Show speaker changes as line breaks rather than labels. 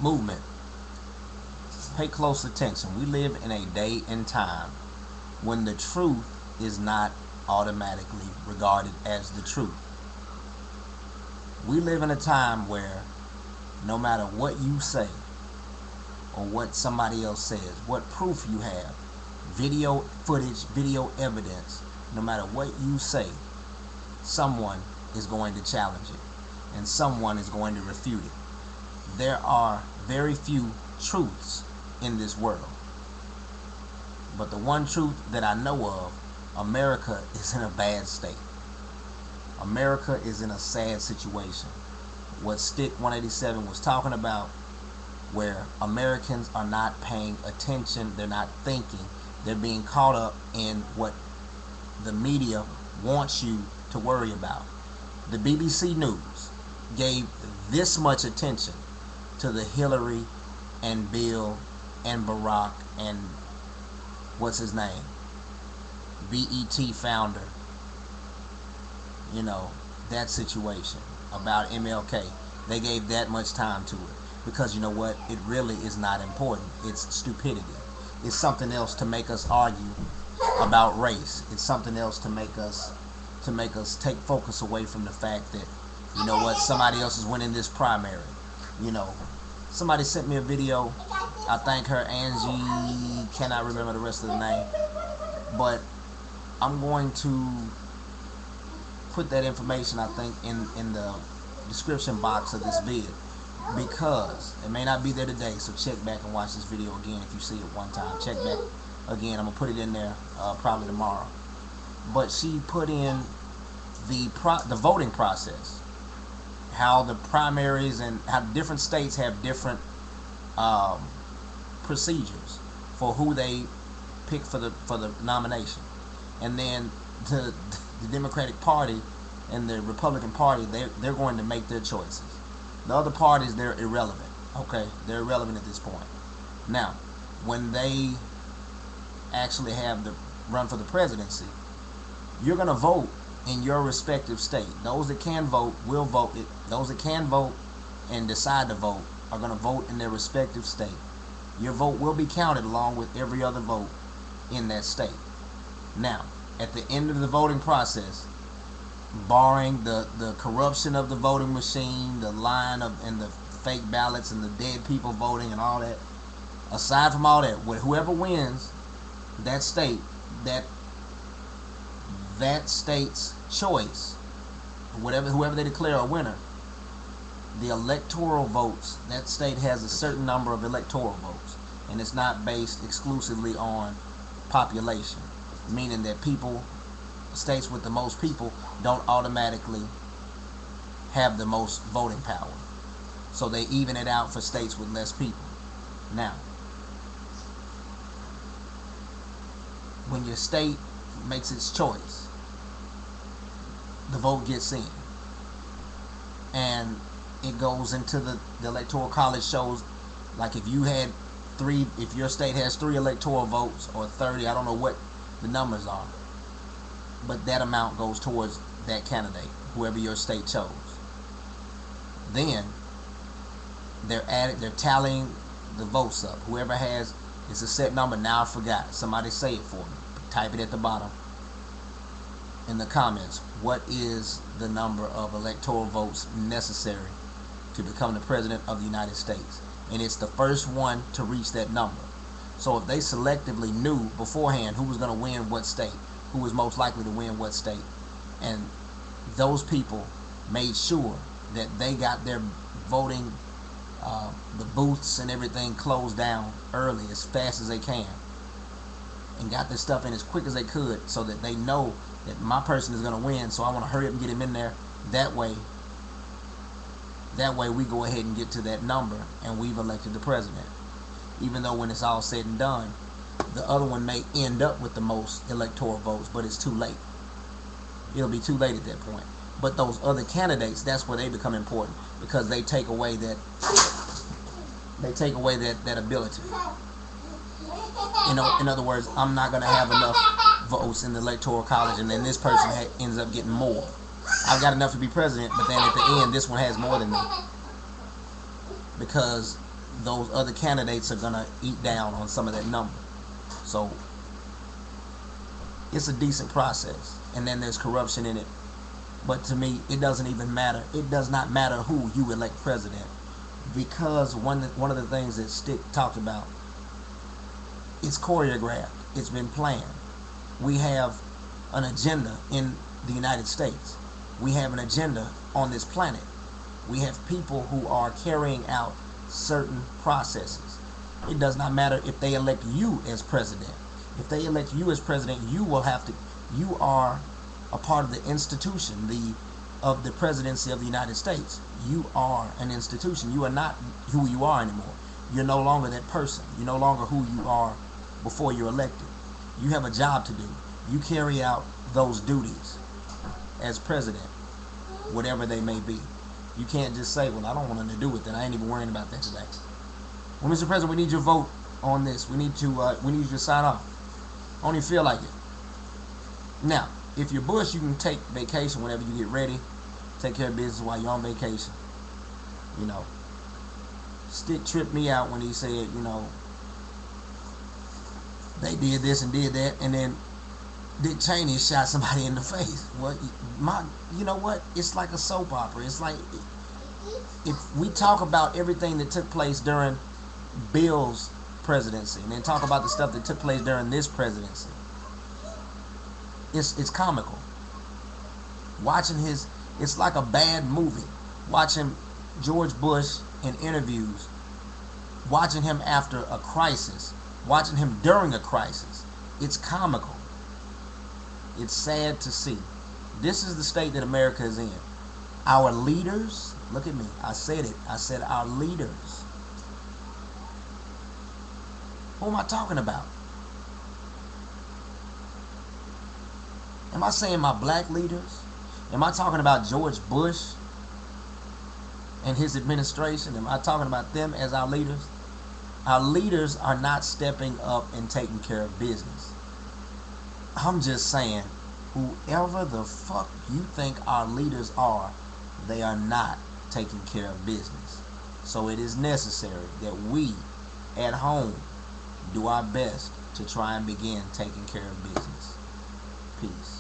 movement, pay close attention. We live in a day and time when the truth is not automatically regarded as the truth. We live in a time where no matter what you say or what somebody else says, what proof you have, video footage, video evidence, no matter what you say, someone is going to challenge it and someone is going to refute it. There are very few truths in this world. But the one truth that I know of, America is in a bad state. America is in a sad situation. What Stick187 was talking about, where Americans are not paying attention, they're not thinking, they're being caught up in what the media wants you to worry about. The BBC News gave this much attention to the Hillary and Bill and Barack and what's his name, BET founder, that situation about MLK. They gave that much time to it because you know what, it really is not important. It's stupidity. It's something else to make us argue about race. It's something else to make us take focus away from the fact that, you know what, somebody else is winning this primary. Somebody sent me a video. I thank her, Angie, cannot remember the rest of the name, but I'm going to put that information, I think, in the description box of this vid, because it may not be there today, so check back and watch this video again. If you see it one time, check back again. I'm gonna put it in there probably tomorrow. But she put in the voting process, how the primaries and how different states have different procedures for who they pick for the nomination, and then the Democratic Party and the Republican Party, they're going to make their choices. The other parties, they're irrelevant. Okay, they're irrelevant at this point. Now, when they actually have the run for the presidency, you're going to vote in your respective state. Those that can vote will vote. Those that can vote and decide to vote are going to vote in their respective state. Your vote will be counted along with every other vote in that state. Now, at the end of the voting process, barring the corruption of the voting machine, the line of and the fake ballots and the dead people voting and all that, aside from all that, whoever wins that state, that state's choice, whoever they declare a winner, the electoral votes, that state has a certain number of electoral votes, and it's not based exclusively on population, meaning that states with the most people don't automatically have the most voting power, so they even it out for states with less people. Now, when your state makes its choice, the vote gets in, and it goes into the electoral college. Shows, like, if your state has 3 electoral votes or 30, I don't know what the numbers are, but that amount goes towards that candidate, whoever your state chose. Then they're tallying the votes up. Whoever has, it's a set number. Now I forgot. Somebody say it for me. Type it at the bottom in the comments. What is the number of electoral votes necessary to become the president of the United States? And it's the first one to reach that number. So if they selectively knew beforehand who was going to win what state, who was most likely to win what state, and those people made sure that they got their voting, the booths and everything closed down early, as fast as they can, and got this stuff in as quick as they could, so that they know that my person is going to win, so I want to hurry up and get him in there. That way we go ahead and get to that number, and we've elected the president. Even though when it's all said and done, the other one may end up with the most electoral votes, but it's too late. It'll be too late at that point. But those other candidates, that's where they become important, because they take away that ability. In other words, I'm not going to have enough votes in the electoral college, and then this person ends up getting more. I've got enough to be president, but then at the end, this one has more than me, because those other candidates are gonna eat down on some of that number. So it's a decent process, and then there's corruption in it. But to me, it doesn't even matter. It does not matter who you elect president, because one of the things that Stick talked about, it's choreographed. It's been planned. We have an agenda in the United States. We have an agenda on this planet. We have people who are carrying out certain processes. It does not matter if they elect you as president. If they elect you as president, you are a part of the institution of the presidency of the United States. You are an institution. You are not who you are anymore. You're no longer that person. You're no longer who you are before you're elected. You have a job to do. You carry out those duties as president, whatever they may be. You can't just say, well, I don't want nothing to do with it. I ain't even worrying about that today. Well, Mr. President, we need your vote on this. We need you to sign off. I don't even feel like it. Now, if you're Bush, you can take vacation whenever you get ready. Take care of business while you're on vacation. You know, Stick tripped me out when he said, you know, they did this and did that, and then Dick Cheney shot somebody in the face. Well, you know what? It's like a soap opera. It's like, if we talk about everything that took place during Bill's presidency, and then talk about the stuff that took place during this presidency, it's comical. Watching it's like a bad movie. Watching George Bush in interviews, watching him after a crisis, watching him during a crisis. It's comical. It's sad to see. This is the state that America is in. Our leaders, look at me, I said it. I said our leaders. Who am I talking about? Am I saying my black leaders? Am I talking about George Bush and his administration? Am I talking about them as our leaders? Our leaders are not stepping up and taking care of business. I'm just saying, whoever the fuck you think our leaders are, they are not taking care of business. So it is necessary that we at home do our best to try and begin taking care of business. Peace.